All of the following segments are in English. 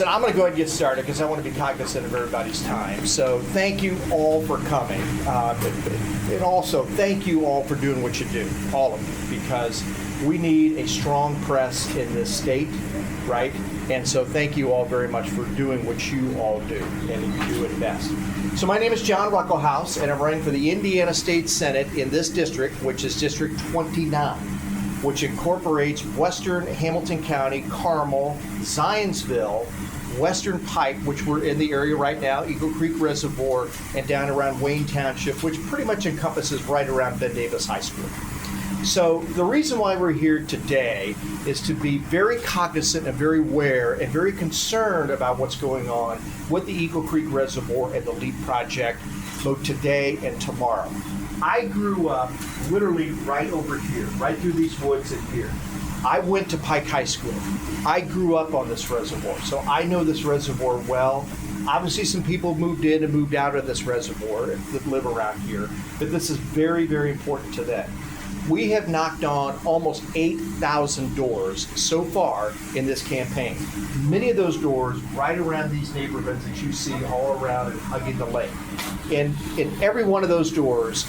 So I'm going to go ahead and get started because I want to be cognizant of everybody's time. So thank you all for coming. And also thank you all for doing what you do, all of you, because we need a strong press in this state, right? And so thank you all very much for doing what you all do, and you do it best. So my name is John Ruckelshaus, and I'm running for the Indiana State Senate in this district, which is District 29, which incorporates Western Hamilton County, Carmel, Zionsville, Western Pike, which we're in the area right now, Eagle Creek Reservoir, and down around Wayne Township, which pretty much encompasses right around Ben Davis High School. So the reason why we're here today is to be very cognizant and very aware and very concerned about what's going on with the Eagle Creek Reservoir and the LEAP project, both today and tomorrow. I grew up literally right over here, right through these woods in here. I went to Pike High School. I grew up on this reservoir, so I know this reservoir well. Obviously, some people moved in and moved out of this reservoir that live around here, but this is very, very important to them. We have knocked on almost 8,000 doors so far in this campaign. Many of those doors right around these neighborhoods that you see all around and hugging the lake. And in every one of those doors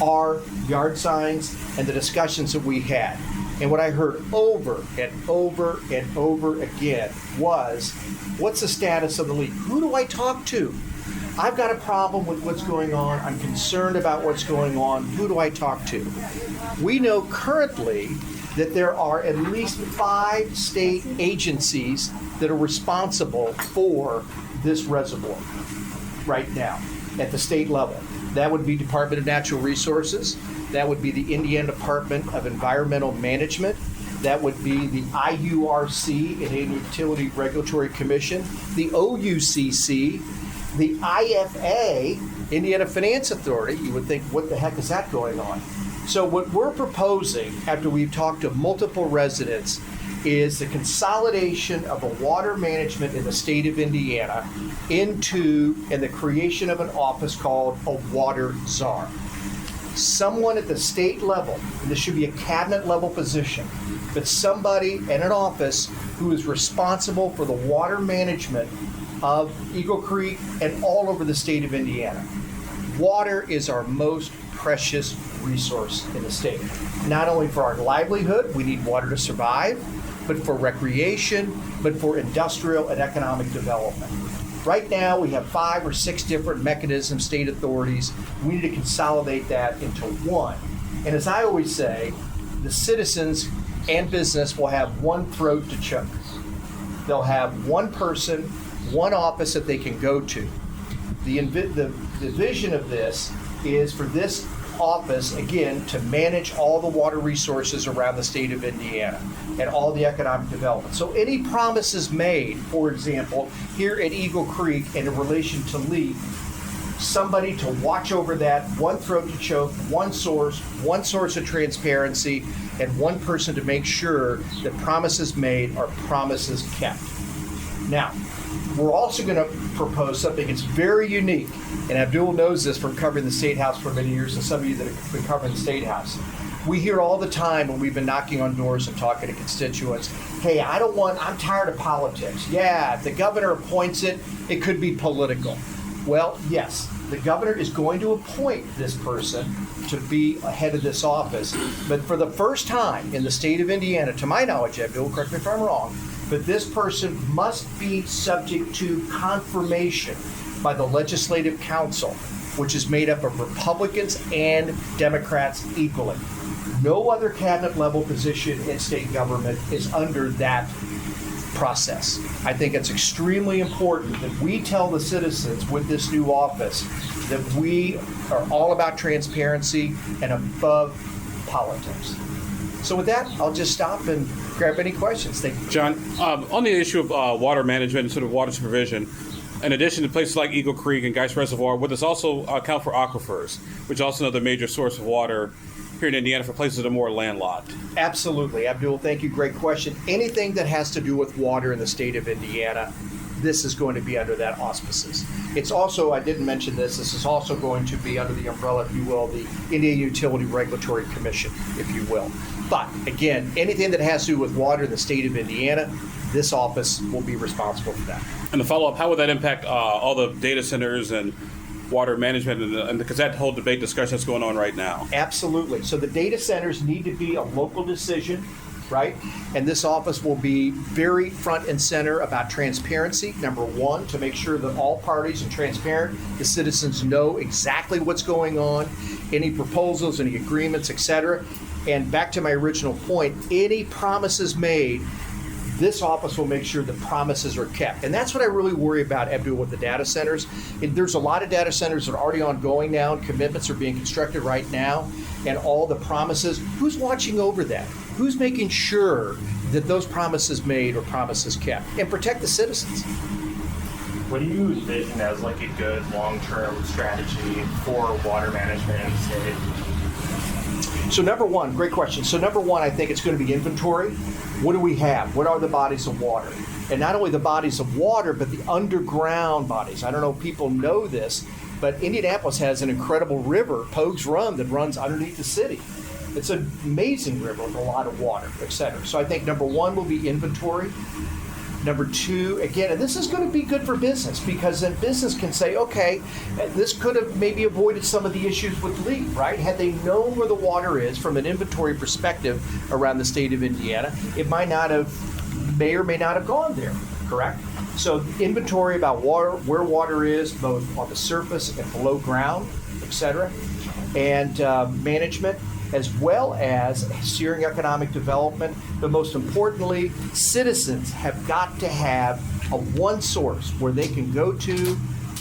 are yard signs and the discussions that we had. And what I heard over and over and over again was, what's the status of the leak? Who do I talk to? I've got a problem with what's going on. I'm concerned about what's going on. Who do I talk to? We know currently that there are at least 5 state agencies that are responsible for this reservoir right now at the state level. That would be Department of Natural Resources. That would be the Indiana Department of Environmental Management. That would be the IURC, Indiana Utility Regulatory Commission, the OUCC, the IFA, Indiana Finance Authority. You would think, what the heck is that going on? So what we're proposing, after we've talked to multiple residents, is the consolidation of the water management in the state of Indiana and the creation of an office called a water czar. Someone at the state level, and this should be a cabinet level position, but somebody in an office who is responsible for the water management of Eagle Creek and all over the state of Indiana. Water is our most precious resource in the state. Not only for our livelihood, we need water to survive, but for recreation, but for industrial and economic development. Right now, we have 5 or 6 different mechanisms, state authorities. We need to consolidate that into one. And as I always say, the citizens and business will have one throat to choke. They'll have one person, one office that they can go to. The vision of this is for this office, again, to manage all the water resources around the state of Indiana and all the economic development. So any promises made, for example, here at Eagle Creek and in relation to LEAP, somebody to watch over that, one throat to choke, one source of transparency, and one person to make sure that promises made are promises kept. Now, we're also going to propose something that's very unique, and Abdul knows this from covering the State House for many years, and some of you that have been covering the State House. We hear all the time when we've been knocking on doors and talking to constituents, hey, I'm tired of politics. Yeah, if the governor appoints it, it could be political. Well, yes, the governor is going to appoint this person to be head of this office, but for the first time in the state of Indiana, to my knowledge, Abdul, correct me if I'm wrong, but this person must be subject to confirmation by the Legislative Council, which is made up of Republicans and Democrats equally. No other cabinet level position in state government is under that process. I think it's extremely important that we tell the citizens with this new office that we are all about transparency and above politics. So with that, I'll just stop and grab any questions. Thank you. John, on the issue of water management and sort of water supervision, in addition to places like Eagle Creek and Geist Reservoir, would this also account for aquifers, which is also another major source of water here in Indiana for places that are more landlocked? Absolutely. Abdul, thank you. Great question. Anything that has to do with water in the state of Indiana, this is going to be under that auspices. It's also, I didn't mention this is also going to be under the umbrella, if you will, the Indiana Utility Regulatory Commission, if you will. But again, anything that has to do with water in the state of Indiana, this office will be responsible for that. And the follow-up, how would that impact all the data centers and water management, and because that whole debate discussion that's going on right now? Absolutely. So the data centers need to be a local decision, right? And this office will be very front and center about transparency, number one, to make sure that all parties are transparent, the citizens know exactly what's going on, any proposals, any agreements, et cetera. And back to my original point, any promises made, this office will make sure the promises are kept. And that's what I really worry about, Abdul, with the data centers. There's a lot of data centers that are already ongoing now, and commitments are being constructed right now, and all the promises, who's watching over that? Who's making sure that those promises made are promises kept? And protect the citizens. What do you envision as like a good long-term strategy for water management in the state? So number one, great question. So number one, I think it's going to be inventory. What do we have? What are the bodies of water? And not only the bodies of water, but the underground bodies. I don't know if people know this, but Indianapolis has an incredible river, Pogues Run, that runs underneath the city. It's an amazing river with a lot of water, et cetera. So I think number one will be inventory. Number two, again, and this is going to be good for business, because then business can say, okay, this could have maybe avoided some of the issues with leak, right? Had they known where the water is from an inventory perspective around the state of Indiana, it may or may not have gone there, correct? So inventory about water, where water is, both on the surface and below ground, et cetera, and management, as well as steering economic development. But most importantly, citizens have got to have a one source where they can go to.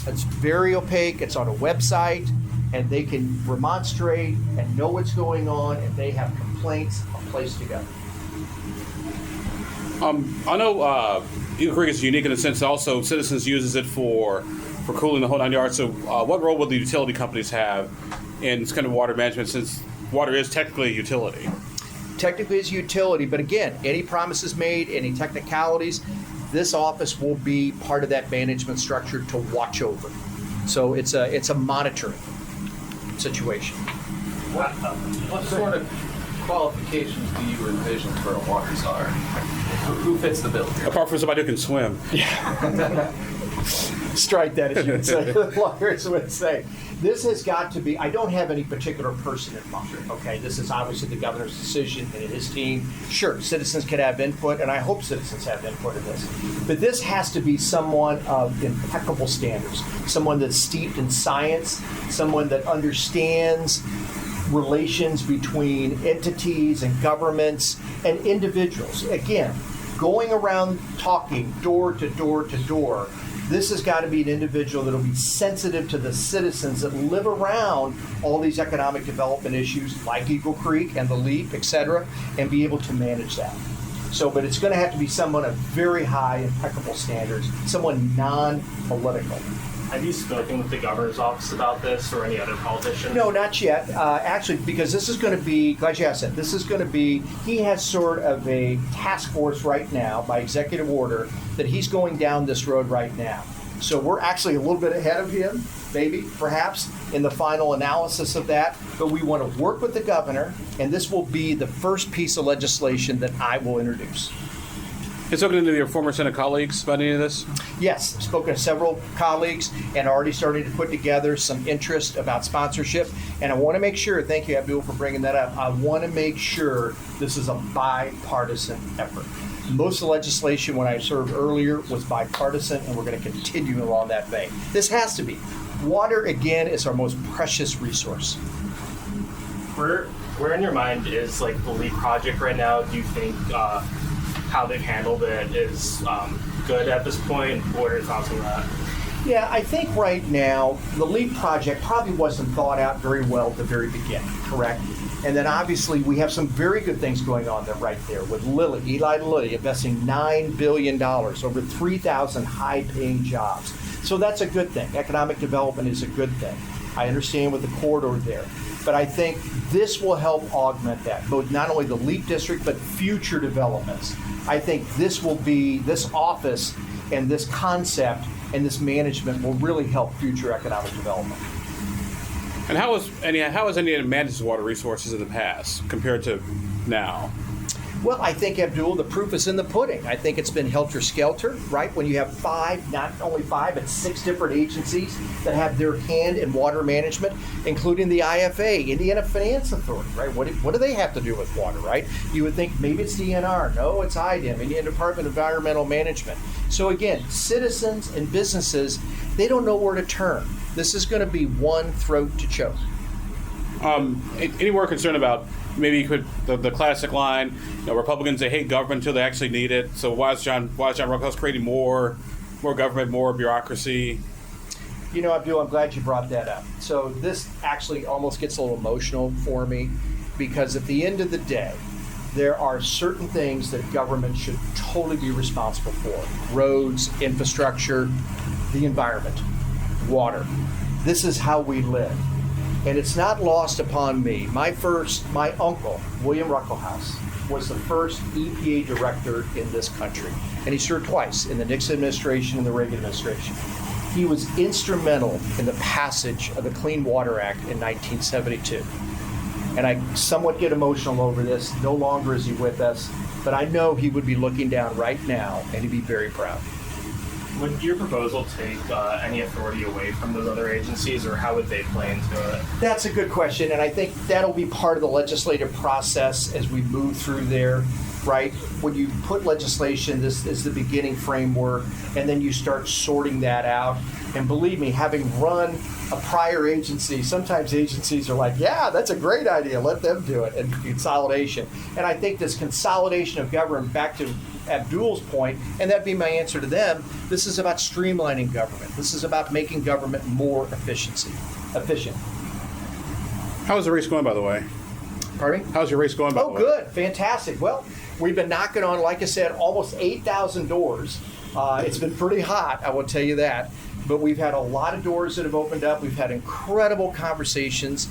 It's very opaque, it's on a website, and they can remonstrate and know what's going on. If they have complaints, a place to go. I know Eagle Creek is unique in the sense that also citizens uses it for cooling the whole 9 yards. So what role will the utility companies have in this kind of water management, since water is technically a utility? Technically it's a utility, but again, any promises made, any technicalities, this office will be part of that management structure to watch over. So it's a monitoring situation. What sort of qualifications do you envision for a water czar? Who fits the bill here? Apart from somebody who can swim. Strike that, as you would say. Lawyers would say. This has got to be, I don't have any particular person in mind, okay? This is obviously the governor's decision and his team. Sure, citizens can have input, and I hope citizens have input in this. But this has to be someone of impeccable standards, someone that's steeped in science, someone that understands relations between entities and governments and individuals. Again, going around talking door to door to door, this has got to be an individual that will be sensitive to the citizens that live around all these economic development issues like Eagle Creek and the LEAP, et cetera, and be able to manage that. So, but it's going to have to be someone of very high, impeccable standards, someone non-political. Have you spoken with the governor's office about this or any other politician? No, not yet. Actually, because this is going to be, glad you asked that, this is going to be, he has sort of a task force right now by executive order that he's going down this road right now. So we're actually a little bit ahead of him, maybe, perhaps, in the final analysis of that. But we want to work with the governor, and this will be the first piece of legislation that I will introduce. Has spoken to your former Senate colleagues about any of this? Yes, I've spoken to several colleagues and already starting to put together some interest about sponsorship. And I want to make sure, thank you, Abdul, for bringing that up. I want to make sure this is a bipartisan effort. Most of the legislation when I served earlier was bipartisan, and we're going to continue along that vein. This has to be. Water, again, is our most precious resource. Where in your mind is like the LEAP project right now? Do you think how they've handled it is good at this point? What are your thoughts on that? Yeah, I think right now the LEAP project probably wasn't thought out very well at the very beginning, correct? And then obviously we have some very good things going on there right there with Eli Lilly investing $9 billion, over 3,000 high-paying jobs. So that's a good thing. Economic development is a good thing. I understand with the corridor there. But I think this will help augment that, both not only the LEAP district, but future developments. I think this office and this concept and this management will really help future economic development. And how has Indiana managed water resources in the past compared to now? Well, I think, Abdul, the proof is in the pudding. I think it's been helter-skelter, right? When you have five, not only five, but six different agencies that have their hand in water management, including the IFA, Indiana Finance Authority, right? What do they have to do with water, right? You would think maybe it's DNR. No, it's IDEM, Indiana Department of Environmental Management. So again, citizens and businesses, they don't know where to turn. This is going to be one throat to choke. Any more concerned about maybe you could the classic line? Republicans, they hate government until they actually need it. So why is John Ruckelshaus creating more government, more bureaucracy? Abdul, I'm glad you brought that up. So this actually almost gets a little emotional for me, because at the end of the day, there are certain things that government should totally be responsible for: roads, infrastructure, the environment, water. This is how we live. And it's not lost upon me. My uncle, William Ruckelshaus, was the first EPA director in this country. And he served twice, in the Nixon administration and the Reagan administration. He was instrumental in the passage of the Clean Water Act in 1972. And I somewhat get emotional over this. No longer is he with us, but I know he would be looking down right now, and he'd be very proud. Would your proposal take any authority away from those other agencies, or how would they play into it? That's a good question, and I think that'll be part of the legislative process as we move through there, right? When you put legislation, this is the beginning framework, and then you start sorting that out. And believe me, having run a prior agency, sometimes agencies are like, yeah, that's a great idea, let them do it, and consolidation. And I think this consolidation of government, back to Abdul's point, and that'd be my answer to them, this is about streamlining government. This is about making government more efficient. How's the race going, by the way? Pardon me? How's your race going, by the Oh, way? good. Fantastic. Well, we've been knocking on, like I said, almost 8,000 doors. It's been pretty hot, I will tell you that. But we've had a lot of doors that have opened up. We've had incredible conversations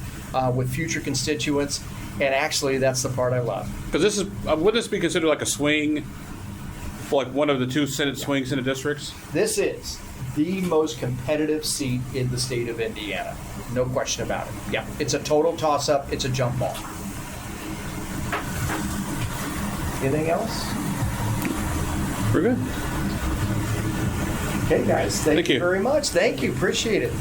with future constituents. And actually, that's the part I love. Because this is, would this be considered like a swing, for like one of the two Senate swing Senate districts? This is the most competitive seat in the state of Indiana. No question about it. Yeah, it's a total toss-up. It's a jump ball. Anything else? We're good. Okay, guys. Thank you you. very much. Thank you. Appreciate it.